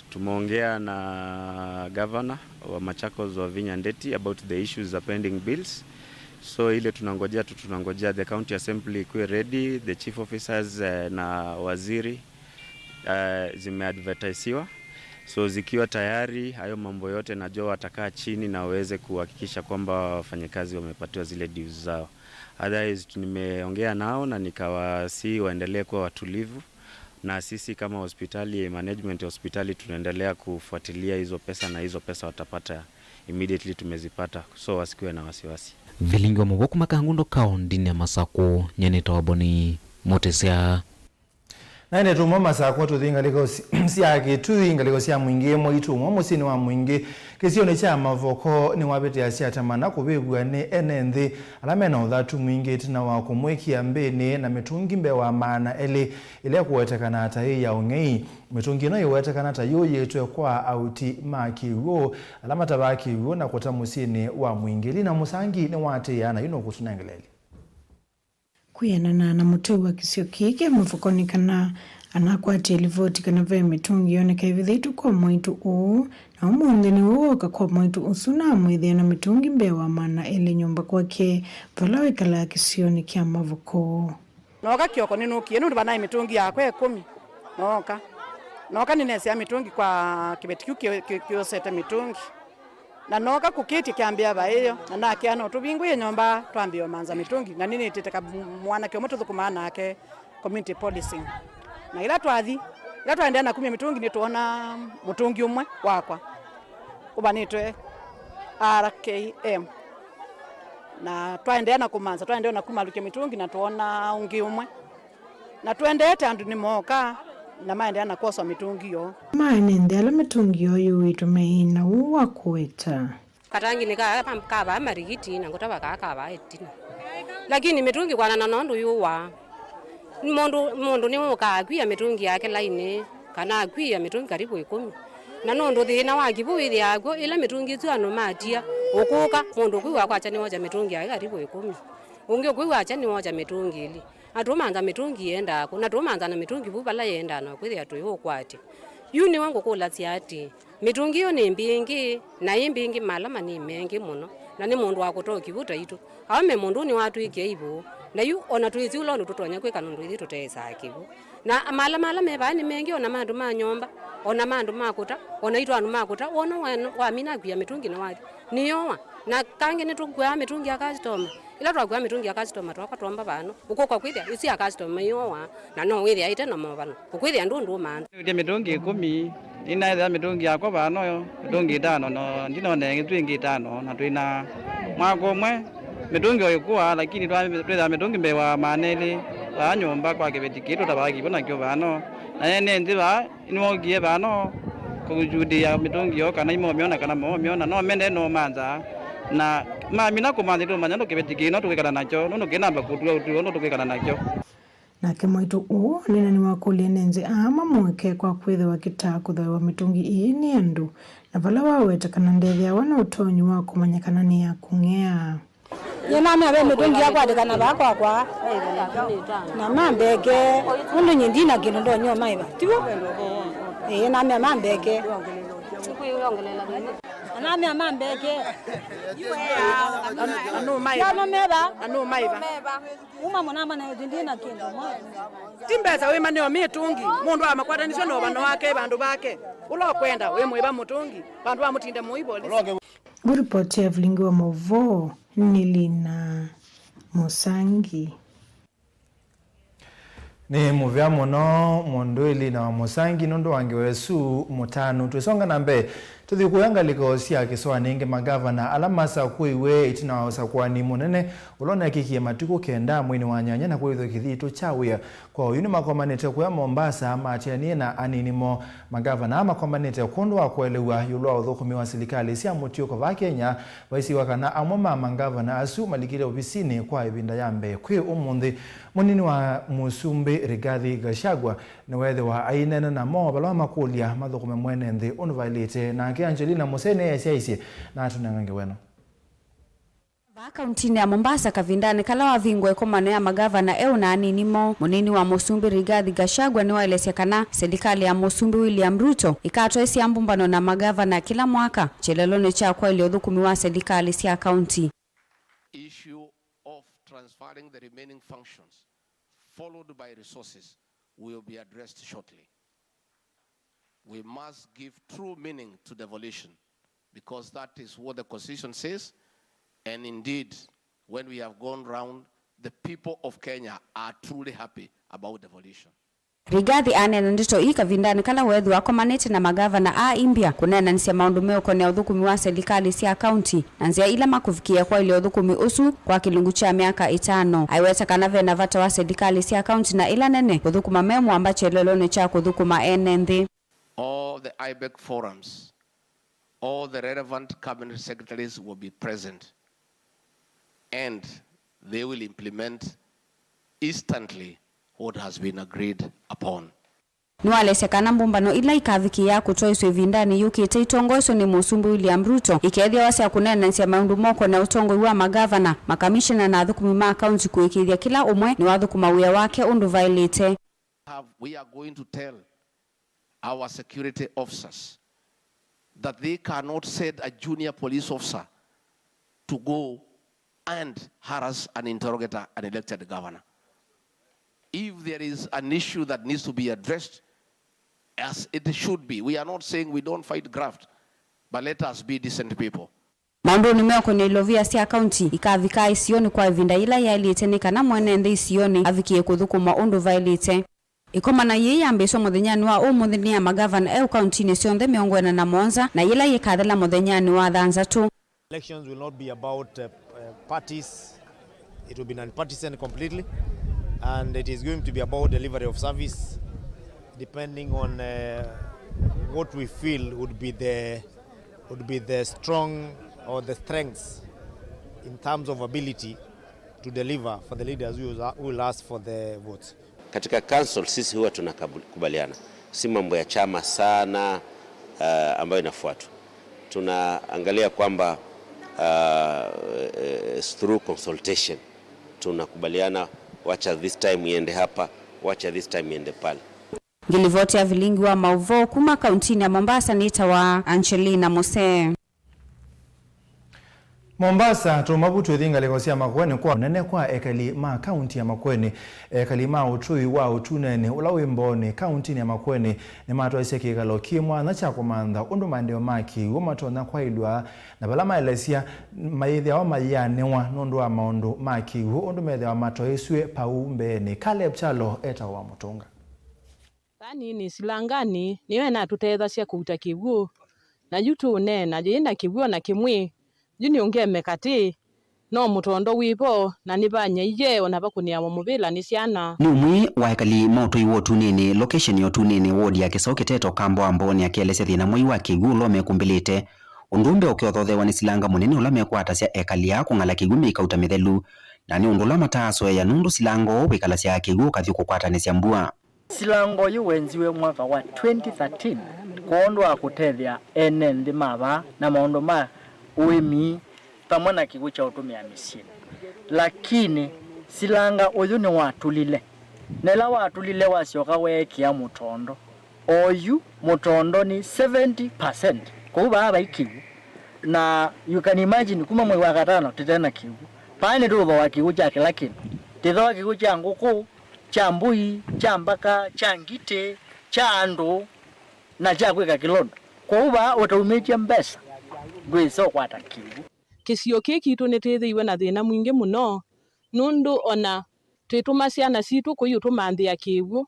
tumeongea na governor wa Machakos wa Vinya Ndeti about the issues za pending bills, so ile tunangojea the county assembly ikuwe ready, the chief officers na waziri zimeadvertisiwa, so zikiwa tayari hayo mambo yote najua watakaa chini na waweze kuhakikisha kwamba wafanyakazi wamepatiwa zile dues zao. Otherwise nimeongea nao na nikawasi waendelee kuwa watulivu, na sisi kama hospitali management hospitali tunaendelea kufuatilia hizo pesa na hizo pesa watapata immediately tumezipata, so wasikuwe na wasiwasi. Vilingi wa Mauvoo makangundo kaundini ya Masako nyene tawaboni motesea na ene tumo masako tuthingaliko siake tuthingaliko sia mwingi mo itumo musini wa mwingi kisione cha mavoko ni wabete ya sia tamana kubegwa ne enenthi alamena uthatu mwingi tina wa kumwekia mbene na mitungi mbe wa maana ile kuwetekana ata ya ungei mitungi no iwetekana ata yo yetwe kwa auti makiwo alama tabaki wo na kota musini wa mwingi lina musangi ni wate yana yuno kutunangeleli kuyana na muteu wa kisio kike mfukoni kana anakwati livoti kana ve mitungi yoneka ivithitu kwa mwitu uu na umundi ni uoka kwa mwitu usuna mwithia na mitungi mbewa mana ili nyumba kwake valawe kala kisioni kia Mauvoo noka kioko ninukie nundu banaye mitungi yakwe 10 noka ninesia mitungi kwa kibetiku kiosete mitungi na noka kukiti kiambia baeyo na nakiano tubinguye nyomba twambio manza mitungi na nini teteka mwana kyo mutu thukumana yake community policing na ila twaendea na kumia mitungi ni tuona mutungi umwe wakwa ubanitwe RKM na twaendea na kumanza twaendea na kumalukia mitungi na tuona ungi umwe na tuendete andu ni moka na maendea na kosa mitungi yo maenendela mitungi yo yuitumeina uwa kueta katangi nikaba marigiti na ngotaba kakaba etina lakini mitungi kwana na nondu yuwa mundu ni mukakwia mitungi yake laini kana akwia mitungi karibu 10 na nondu thina wa kibuithi yako ila mitungi tu anomatia ukuka mundu kwiwa kwacha ni moja mitungi yake karibu 10 ungi kwiwa acha ni moja mitungi ili atumanza mitungi yenda kuna tumanza na mitungi bubala yenda na kwithi atu yokwati yuni wangu kula tiati mitungi yo ni mbingi na imbingi malama ni mengi muno na ni mundu wakutoki buta itu awame mundu ni watu ikeibo na yu ona tuizi ulo tutonya kweka nundu ithi tutesa akibu na mala meba ni mengi ona mandu ma nyomba ona mandu makuta ona itwa anu makuta ona wa mina kuya mitungi na wathi niyoa na kange ni tukwa mitungi ya customer ila twakwa mitungi ya customer twakatwamba bano uko kwithia isi ya customer yoa na no withia ite no mobano ukwithia ndundu manda ndi mitungi 10 ina mitungi yakwa bano yo mitungi 5 no ndino nenge twingi 5 na twina mwako mwe mitungi yokuwa lakini twitha mitungi mbewa maneli ba nyomba kwa kibetikito tabaki bona kyo bano na yene ndiba inwogie bano kujudi ya mitungi yo kana imomiona kana momiona no mende no manza na mamina komande to manyando kibetikino tukikana nacho no kinamba kutu no tukikana nacho nake mwaitu uo nina ni wakulia nenze ama mweke kwa kwithe wa kitakutha wa mitungi ii ni andu na vala waweta kana ndethia wana utonyi wa kumanyakana ni ya kung'ea yena me mitungi yakwa dekana bakwa kwa na mambeke mundu nyindina kino ndo nyo maiba tiwo na me mambeke na me mambeke anu maiba uma mwana na ndina kino timbeza we maneo mitungi mundu amakwatanisho no bano wake bandu bake ulo kwenda we mwiba mutungi bandu bamutinde muiboli Ripoti ya Vilingi wa Mauvoo Nilina Musangi. Ni muvya muno mundu Ilina wa Musangi nundu wange wesu mutanu tusonga nambe tuthikuyangaliko sia kiswa ninge magavana alamasa kuiwe itina wasa kwa ni munene ulona kikie matuku kenda mwini wa nyanya na kuitho kithito chawia kwa uyuni makomanete kuya Mombasa amatianie na aninimo magavana makomanete kundu wa kuelewa yulwa uthukumi wa serikali sia mutioko va Kenya waisi wakana amoma magavana asu malikire ofisini kwa ibinda yambe kwi umundi munini wa Musumbi Rigathi Gachagua ni wethe wa ainena na mo balwa makulia mathukume mwene nthi unvalite na ke Angelina Musene yasiaisi na tunangange weno Kaunti ya Mombasa kavindane kala wa vingwe komano ya magavana na aninimo munini wa Musumbi Rigathi Gachagua ni waelesekana serikali ya Musumbi William Ruto ikatoa isi ambumbano na magavana kila mwaka chelelone cha kwa iliyothukumi wa serikali sia kaunti. Issue of transferring the remaining functions followed by resources will be addressed shortly. We must give true meaning to devolution because that is what the Constitution says. And indeed, when we have gone round, the people of Kenya are truly happy about devolution. Rigathi anena ndito ikavindani kala wethu wako manete na magavana a Imbia kunena nsia maundu meo kone uthukumi wa serikali sia county na nzia ila makufikia kwa ili uthukumi usu kwa kilungu cha miaka 5 aiweta kanave na vata wa serikali sia county na ila nene uthukuma memu ambache lelone cha kuthukuma enenthi. All the IBEC forums, all the relevant cabinet secretaries will be present and they will implement instantly what has been agreed upon. Nualesekana mbumbano ila ikaviki ya kutoiswe vindani yukite itongoso ni Musumbi William Ruto ikethia wasi ya kunena nsia maundu moko na utongo wa magavana makamishina na athukumi ma county kuikithia kila umwe ni wathukuma wia wake undu vailite. We are going to tell our security officers that they cannot send a junior police officer to go and harass and interrogate an elected governor. If there is an issue that needs to be addressed, as it should be, we are not saying we don't fight graft, but let us be decent people. Maundu ni meo kwenye ilovia sia county ikavika isioni kwa vinda ila ya ilietenika na mwenende isioni avikie kuthukuma undu vailite. Ikoma na yeye ambeso muthenyani wa umuthini ya magavana county ni sionthe miongwena na monza na ila yikathela muthenyani wa thanza tu. Elections will not be about parties. It will be non-partisan completely, and it is going to be about delivery of service, depending on what we feel would be the strong or the strengths in terms of ability to deliver for the leaders who will ask for the votes. Katika council sisi huwa tunakubaliana, si mambo ya chama sana ambayo inafuatwa. Tunaangalia kwamba through consultation tunakubaliana, wacha this time iende hapa, wacha this time iende pale. Ngilivoti ya Vilingi wa Mauvoo kuma kauntini ya Mombasa nita wa Angelina Mose. Mombasa tumabutu ethinga legosia Makueni kwa nene kwa ekali ma county ya Makueni ekali ma utui wa utunene ula wimboni county ya Makueni ni mato iseki galo kimwa na cha komanda undu mandeo maki umatona kwa ilwa na balama elesia maithe wa mayanewa nundu wa maundu maki undu methe wa mato iswe paumbe ni Caleb Chalo eta wa mutunga tani ni silangani niwe na tutetha cia kuuta kiwu na yutu nena jina kiwu na kimwi jini ungeme kati no mutondo wipo na nibanya iye ona bakunia wa mubila ni ciana ni umwe wa ekali moto iwo tunene location yo tunene wodi ya Kisoketeto kambo amboni akielese thina mwi wa kigulo mekumbilite undumbe ukiothothe ni silanga munene ula mekwata cia ekali ya kungala kigumi ikauta mithelu na ni undula mataso ya nundu silango wikala cia kiguo kathi kukwatane cia mbua silango yu wenziwe mwaka wa 2013 kondo akutethia ene ndi mava na maondo ma uimi pamwe na kiguo cha utumia misini lakini silanga uyu ni watulile nela watulile wasioka wekia mutondo oyu mutondo ni 70% kuba aba ikigu na you can imagine kuma mwe wakatano titena kigu pani tu wa kigu chake lakini titho kigu cha nguku cha mbui cha mbaka cha ngite cha ando na cha kweka kilondo kuba utaumetia mbesa gwiso kwata kigu kisio kiki tunetithiwe na thina mwingi muno nundu ona twituma ciana citu kuyutumanthia kiwu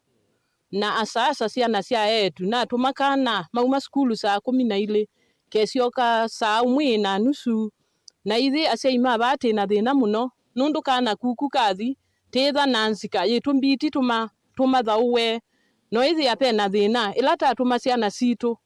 na asasa ciana cia etu na tumakana mauma skulu saa 12 kesioka saa 1:30 na ithi aciima bati na thina muno nundu kana kuku kathi tetha nansika yitumbiti tuma thauwe no ithi apena thina ila tatuma ciana citu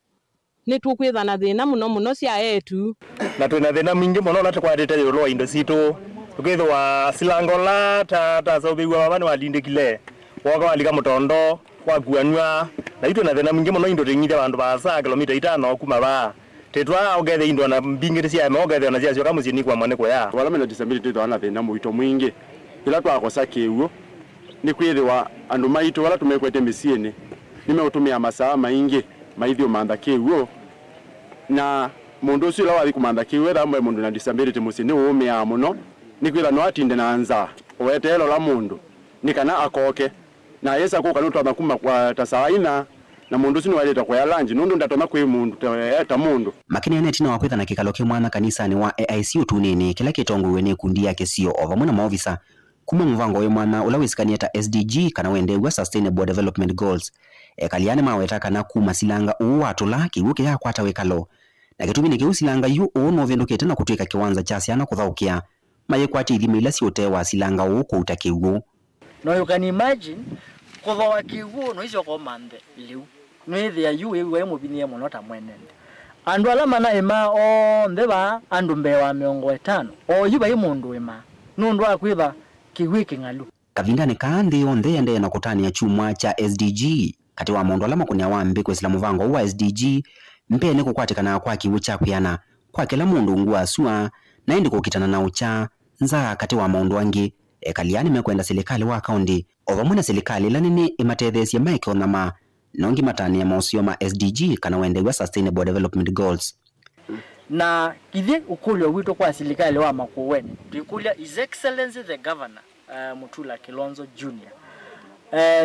ni tukwitha na thina muno cia etu na twina thina mwingi muno na tukwatite yulwa indo citu tukithwa silangola ta sobiwa babani walindikile woga walika mutondo wakuanwa na itu na thina mwingi muno indo tingire bandu basa kilomita 5 kuma ba tetwa ogethe indo na mbingire cia mogethe na cia kama mucini kwa mwane kwa ya wala mena disability twana thina muito mwingi ila twakosa kiuo ni kwithwa andu maitu wala tumekwete misieni nimeutumia masaa maingi maithio manda kiuo na mundu ucio la wathi kumanda kiuo thamwe mundu na disability musini umia muno ni kwitha no atinde na nza wetelo la mundu ni kana akoke na yesa ko kanutwa makuma kwa tasaina na mundu ucio waleta kwa lunch nundu ndatoma kwi mundu ta mundu makini anetina wakwitha na kikalo kimwana kanisa ni wa AIC utunini kila kitongo ni kundi yake sio ovamwe na maofisa kuma mvango we mwana ulawisikania ta SDG kana wende wa sustainable development goals ekaliane maweta kana kuma silanga uwatula kiwuke ya kwata wekalo na gitumi ni kiusilanga yu ono vendokete na kutwika kiwanza cha ciana kuthaukia maye kwati ithimi ila siote wa silanga uko utakiwu no you can imagine kuthoa kiwu no icio komande liu no ithia yu we mubinie muno ta mwenende andu ala mana ema o ndeba andu mbewa 50 o yuba imundu ema nundu akwitha kiwiki ngalu kavindane kandi onde ende na kutania chuma cha SDG kati wa mondo alama kunya wambi kwa islamu vango wa SDG mpene kukwatikana kwa kiwu cha kuyana kwa kila mundu ngua sua na indi kukitana na ucha nza kati wa mondo wangi ekaliani mekwenda serikali wa kaundi ovamwe na serikali lanini imatethesia Michael nama nongi matani ya mausio ma SDG kana wende wa sustainable development goals na kithi ukulio wito kwa serikali wa Makueni tukulia His Excellency the Governor Mutula Kilonzo Junior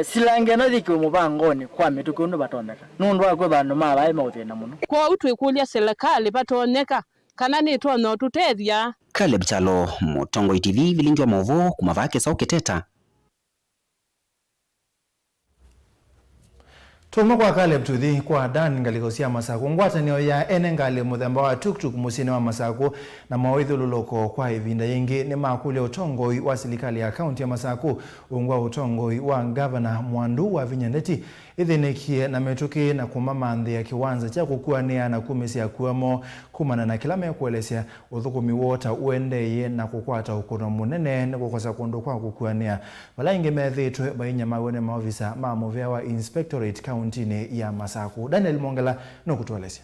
silange no thikwe mubangoni kwa mituko ndo batoneka nundu akwe bandu mabaye mauthina muno kwa utwikulia serikali batoneka kana ni tono tutethia Caleb Chalo Mutongo TV Vilingi wa Mauvoo kumavake Kisoketeto Tuma kwa Caleb tuthi kwa Dan ngalikosia Masaku ngwatanio ya ene ngali muthemba wa tuktuk musini wa Masaku na mawithululoko kwa ivinda yingi ni makule utongoi wa serikali ya kaunti ya Masaku ungwa utongoi wa governor Mwandu wa Vinyandeti ithinikie na metuki na kumamandhi ya kiwanza cha kukuania na kumisi ya kuemo kumana na kilame kuelesea uthukumi wota uendeye na kukwata ukono munene na kukosa kundu kwa kukuania wala inge methitwe bainya mawene maofisa Mauvoo wa Inspectorate County ya Masaku. Daniel Mongela no kutuelezea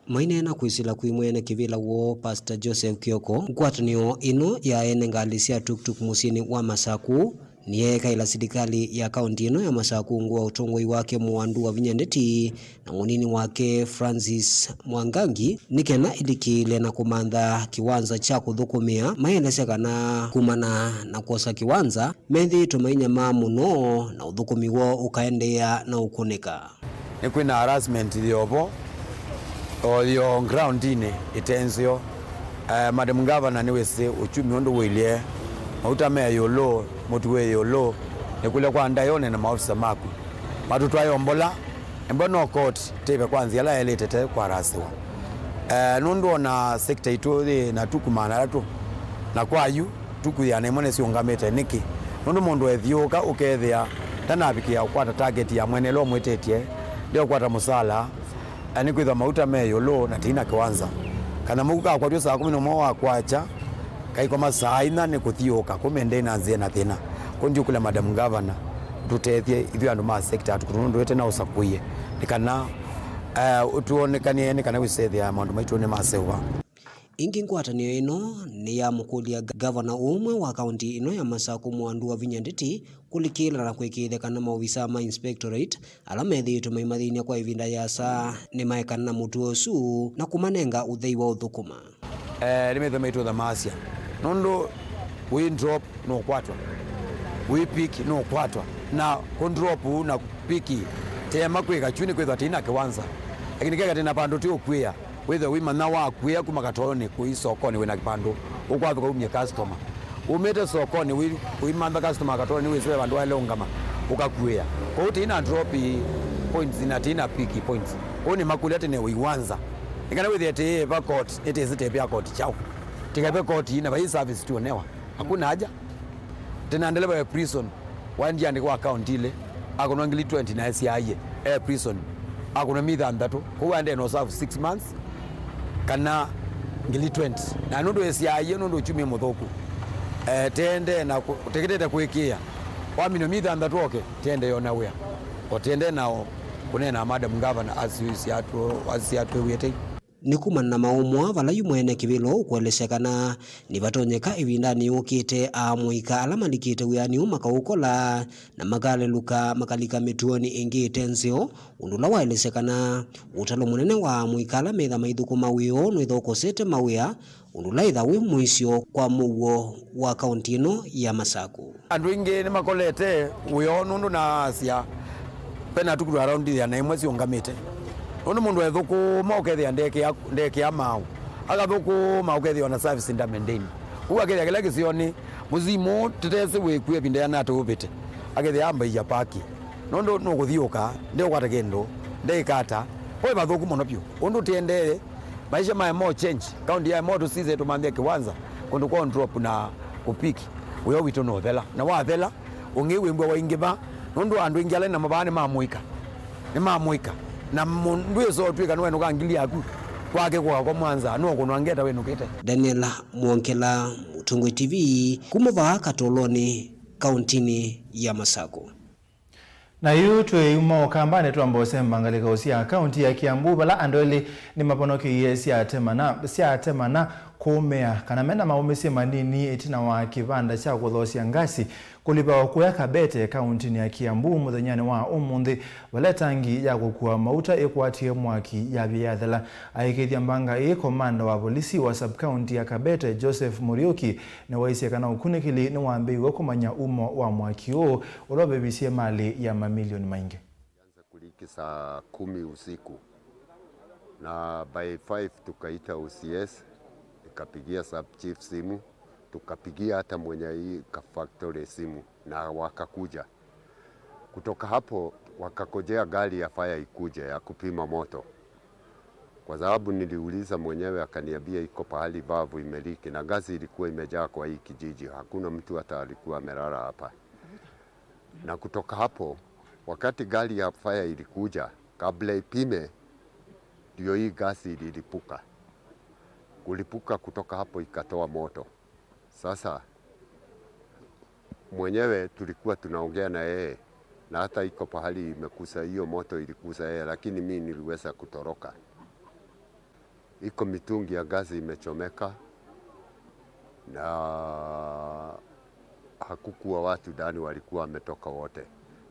maine na kwisila kuimwene kivila wo Pastor Joseph Kioko ngwatanio ino ya ene ngali cia tuktuk musini wa Masaku nieka ila serikali ya kaunti ino ya Masaku ngua utongoi wake Mwandu wa Vinyandeti na munini wake Francis Mwangangi nikena ilikile na kumanda kiwanza cha kuthukumia maelesekana kumana na kuosa kiwanza methi tumainya muno na uthukumiwo ukaendea na ukunika. Ni kwina harassment iliopo o ground ine itenzio madam governor ni wese uchumi ondo wilie mautame yolo motuwe yolo nikule kwa ndayone na maofisa maku matutwa yombola embono court tebe kwanza yala eletete kwa rasiwa nundu na sector ito na tukumana ratu na kwayu tukuya na mone siongamete niki nundu mundu ethioka ukethia tanabikia kwata target ya mwene lo mwetetie ndio kwata musala ani kwitha mauta meyo lo na tina kiwanza kana muka kwa tio saa 11 wa kwacha kai kwa masaa ina ni kuthioka kumende na nzie na thina kunju kula madam governor tutethie ithio andu ma sector atukundu wete na usakuye nikana utuonekanie ni kana wisethia maundu maitu ni masewa. Ingi ngwatanio ino ni ya mukulia governor umwe wa kaunti ino ya Masaku Mwandu wa Vinyandeti kulikila na kwikithekana maofisa ma inspectorate ala methiitwe maimathinia kwa ivinda ya saa ni maekana na mutu osu na kumanenga uthei wa uthukuma. Limethe maitu thamasia nundu we drop no kwatwa we pick no kwatwa na kondrop na piki tema kwika chuni kwitha tina kiwanza lakini kega tena pando tio kwia whether we mana wa kwia kuma katone ku sokoni we na kipando ukwathuka umye customer umete sokoni we manda customer katone we swe bandu wale ongama ukakwia kwa uti ina drop points ina tina piki points oni makulete ne wiwanza ikana we the ba court it is the court chao tikabe court ina ba service tu newa hakuna haja tena endelea ya prison wandi andikwa account ile akona ngili 20 na SIA prison akona mitha ndatu kwa ande no serve 6 months kana ngili 20 na nundu SIA nundu chumi muthoku tende na teketete kuikia wamino mitha ndatu oke tende yona wea otende nao kunena madam governor asiatu wete nikuma na maumwa vala yumwene kivilo kueleshekana ni batonyeka ivindani ukite amuika ala malikite wiani umakaukola na magale luka makalika mituoni ingi tenzio undula waeleshekana utalo munene wa amuika metha maithuku mawio nwithokosete mawia undula itha wi mwisio kwa Mauvoo wa kaunti ino ya Masaku. Andu ingi ni makolete wio nundu na asia pena tukuru around ya na imwe siongamite ono mundu ethuku maukethia ndeke ya mau agathuku maukethia na service ndamendeni uwa kethia kila kisioni muzimu tetese wekue binda na tubite akethia amba ya paki nondo no kuthiuka ndio kwata kendo ndekata poi bathuku muno pio undu tiendele maisha maya mo change kaundi ya moto size tumambia kiwanza kundu control na kupiki uyo wito no thela na wa thela ungiwe mbwa waingiba nondo andu ingala na mabane mamuika ni mamuika na mundu eso twika no enuka ngili yaku kwake kwa Mwanza no kunwangeta wenukite. Daniela Mwonkela, Mutungwi TV, kumova Katoloni, kauntini ya Masaku. Na yutwe yumo kambane tu ambose mbangalika usia kaunti ya Kiambu bala andoli ni maponoki yesi atema na kumea kana mena maumesi manini etina wa kibanda cha kuthosia ngasi kulipa wakuya kabete kaunti ya Kiambu muthanyani wa umundi waletangi ya kukua mauta ekwatie mwaki ya biathela aikithia mbanga komanda wa polisi wa sub-county ya Kabete Joseph Muriuki na waisi kana ukunikili ni wambiwa kumanya umo wa mwaki huo ulobebisie mali ya mamilioni maingi. Anza kuliki saa 10 usiku na by 5 tukaita OCS tukapigia sub chief simu tukapigia hata mwenye hii factory simu na wakakuja. Kutoka hapo wakakojea gari ya fire ikuje ya kupima moto. Kwa sababu niliuliza mwenyewe akaniambia iko pahali bavu imeliki na gazi ilikuwa imejaa kwa hii kijiji. Hakuna mtu hata alikuwa amelala hapa. Na kutoka hapo wakati gari ya fire ilikuja kabla ipime ndio hii gasi ililipuka. Kulipuka kutoka hapo ikatoa moto. Sasa mwenyewe tulikuwa tunaongea na yeye na hata iko pahali imekusa hiyo moto ilikusa yeye, lakini mimi niliweza kutoroka. Iko mitungi ya gazi imechomeka na hakukuwa watu ndani, walikuwa wametoka wote,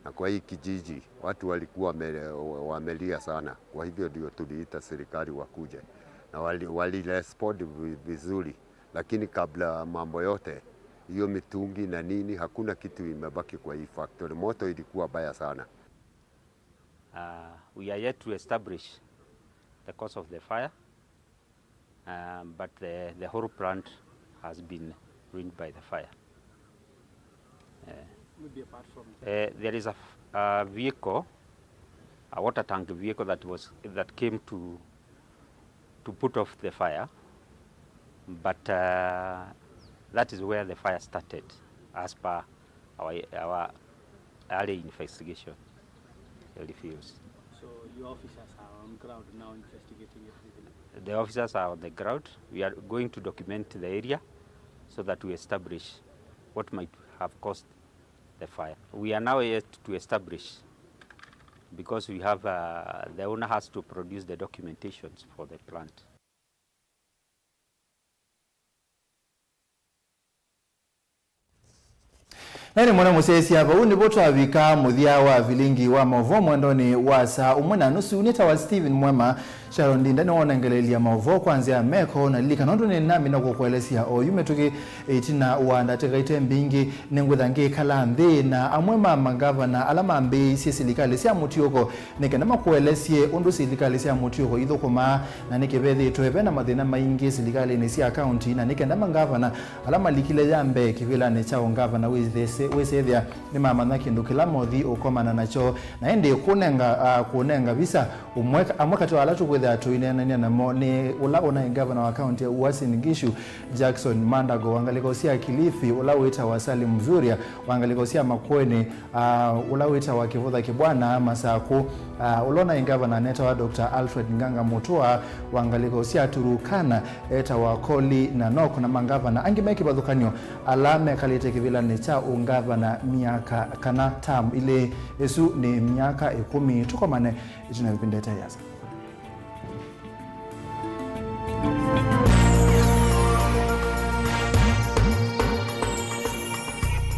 na kwa hii kijiji watu walikuwa wamelia sana. Kwa hivyo ndio tuliita serikali wakuje na walirespond vizuri, lakini kabla mambo yote hiyo mitungi na nini, hakuna kitu imebaki kwa hii factory. Moto ilikuwa baya sana. We are yet to establish the cause of the fire, but the whole plant has been ruined by the fire. Maybe apart from there is a vehicle, a water tank vehicle that came to put off the fire, but that is where the fire started, as per our early investigation. So your officers are on ground now investigating it? The officers are on the ground. We are going to document the area so that we establish what might have caused the fire. We are now yet to establish, because we have the owner has to produce the documentations for the plant. Nani mwana musesi hapa undi boto abika muthia wa Vilingi wa Mauvoo mwendoni wa saa 1:30 unita wa Steven Mwema Sharon ndani wona ngelelia Mauvoo kwanza meko na lika nondo ni nami na kukuelezea oyume tuki itina wanda tegaite mbingi nenguthangi kala nthi na amwema magavana alama mbi sisilikali sia mutioko nikenda makuelezie undu silikali sia mutioko ithukuma na nikibethi twebe na mathina maingi silikali ni sia county na nikenda magavana alama likile yambe kivila ni chao gavana wesethia ni mama na kindu kila mothi ukomana nacho na ende kunenga visa amweka tu alatu kwetha tuinena na ni ula una gavana wa county ya Uasin Gishu Jackson Mandago wangaliko sia Kilifi ula wita wa Salim Mvurya wangaliko sia Makueni ula wita wa Kivutha Kibwana Masaku ulona gavana neta wa Dr. Alfred Nganga Mutua wangaliko sia Turukana eta wa Koli na Nok na mangavana angimeki badhukanyo alame kalite kivila ni cha ungavana miaka kana tam ile esu ni miaka 10 tukomane ijina vipindete yaza.